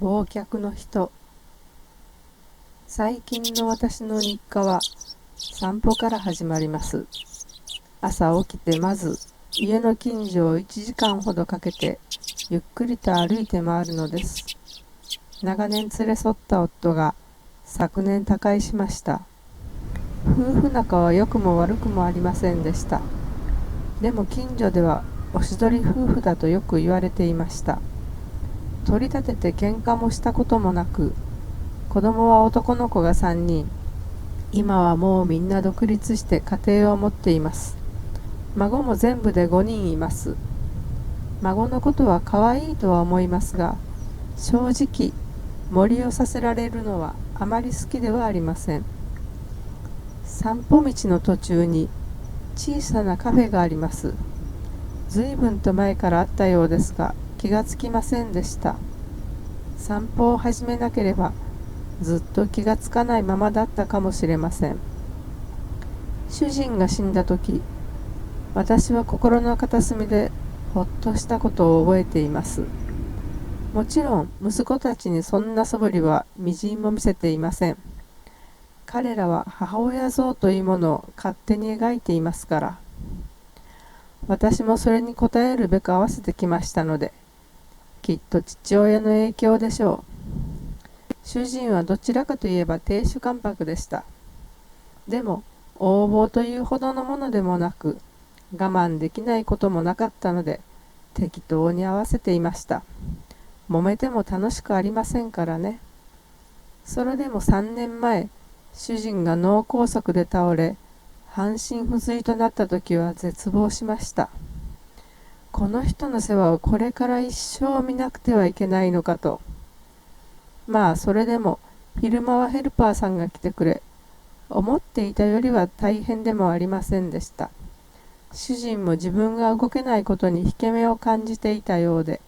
忘却の人。最近の私の日課は散歩から始まります。朝起きてまず家の近所を1時間ほどかけてゆっくりと歩いて回るのです。長年連れ添った夫が昨年他界しました。夫婦仲は良くも悪くもありませんでした。でも近所ではおしどり夫婦だとよく言われていました。取り立てて喧嘩もしたこともなく、子供は男の子が3人。今はもうみんな独立して家庭を持っています。孫も全部で5人います。孫のことは可愛いとは思いますが、正直森をさせられるのはあまり好きではありません。散歩道の途中に小さなカフェがあります。ずいぶんと前からあったようですが、気がつきませんでした。散歩を始めなければずっと気がつかないままだったかもしれません。主人が死んだ時、私は心の片隅でほっとしたことを覚えています。もちろん息子たちにそんな素振りはみじんも見せていません。彼らは母親像というものを勝手に描いていますから。私もそれに応えるべく合わせてきましたので、きっと父親の影響でしょう。主人はどちらかといえば亭主関白でした。でも横暴というほどのものでもなく、我慢できないこともなかったので適当に合わせていました。揉めても楽しくありませんからね。それでも3年前、主人が脳梗塞で倒れ、半身不随となった時は絶望しました。この人の世話をこれから一生見なくてはいけないのかと。まあそれでも昼間はヘルパーさんが来てくれ、思っていたよりは大変でもありませんでした。主人も自分が動けないことに引け目を感じていたようで、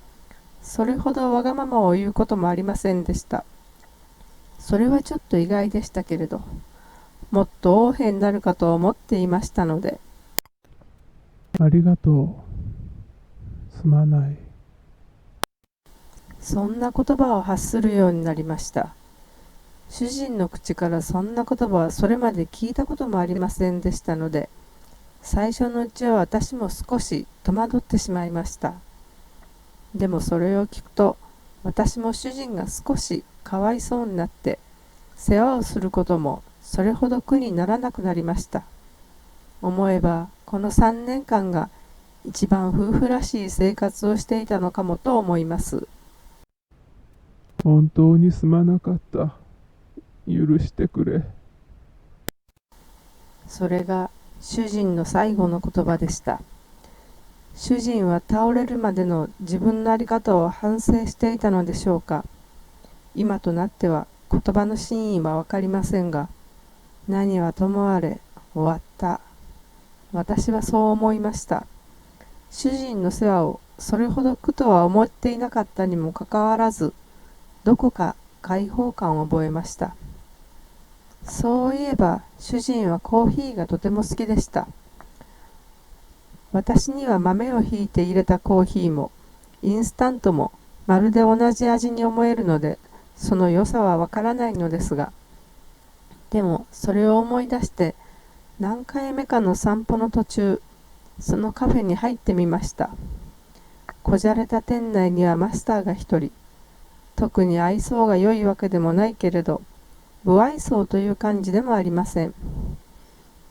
それほどわがままを言うこともありませんでした。それはちょっと意外でしたけれど、もっと横柄になるかと思っていましたので。ありがとう。すまない。そんな言葉を発するようになりました。主人の口からそんな言葉はそれまで聞いたこともありませんでしたので、最初のうちは私も少し戸惑ってしまいました。でもそれを聞くと、私も主人が少しかわいそうになって世話をすることもそれほど苦にならなくなりました。思えばこの3年間が一番夫婦らしい生活をしていたのかもと思います。本当にすまなかった。許してくれ。それが主人の最後の言葉でした。主人は倒れるまでの自分の在り方を反省していたのでしょうか。今となっては言葉の真意はわかりませんが、何はともあれ終わった。私はそう思いました。主人の世話をそれほど苦とは思っていなかったにもかかわらず、どこか解放感を覚えました。そういえば主人はコーヒーがとても好きでした。私には豆をひいて入れたコーヒーもインスタントもまるで同じ味に思えるので、その良さはわからないのですが、でもそれを思い出して何回目かの散歩の途中、そのカフェに入ってみました。こじゃれた店内にはマスターが一人。特に愛想が良いわけでもないけれど、不愛想という感じでもありません。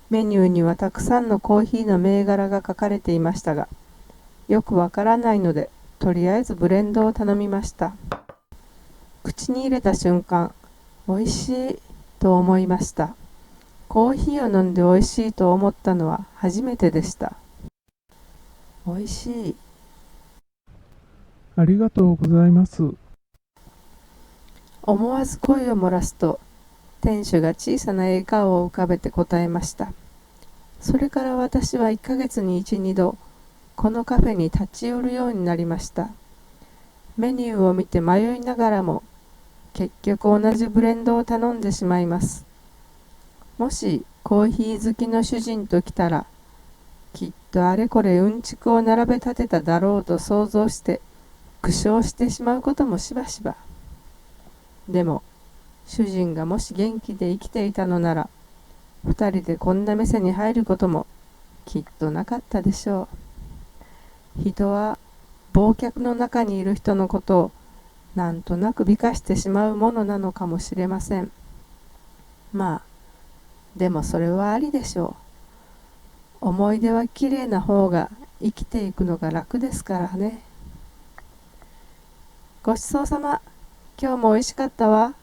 メニューにはたくさんのコーヒーの銘柄が書かれていましたが、よくわからないので、とりあえずブレンドを頼みました。口に入れた瞬間、おいしいと思いました。コーヒーを飲んでおいしいと思ったのは初めてでした。おいしい。ありがとうございます。思わず声を漏らすと、店主が小さな笑顔を浮かべて答えました。それから私は1ヶ月に1、2度、このカフェに立ち寄るようになりました。メニューを見て迷いながらも、結局同じブレンドを頼んでしまいます。もしコーヒー好きの主人と来たら、きっとあれこれうんちくを並べ立てただろうと想像して、苦笑してしまうこともしばしば。でも主人がもし元気で生きていたのなら、二人でこんな店に入ることもきっとなかったでしょう。人は忘却の中にいる人のことをなんとなく美化してしまうものなのかもしれません。まあ、でもそれはありでしょう。思い出はきれいな方が生きていくのが楽ですからね。ごちそうさま。今日も美味しかったわ。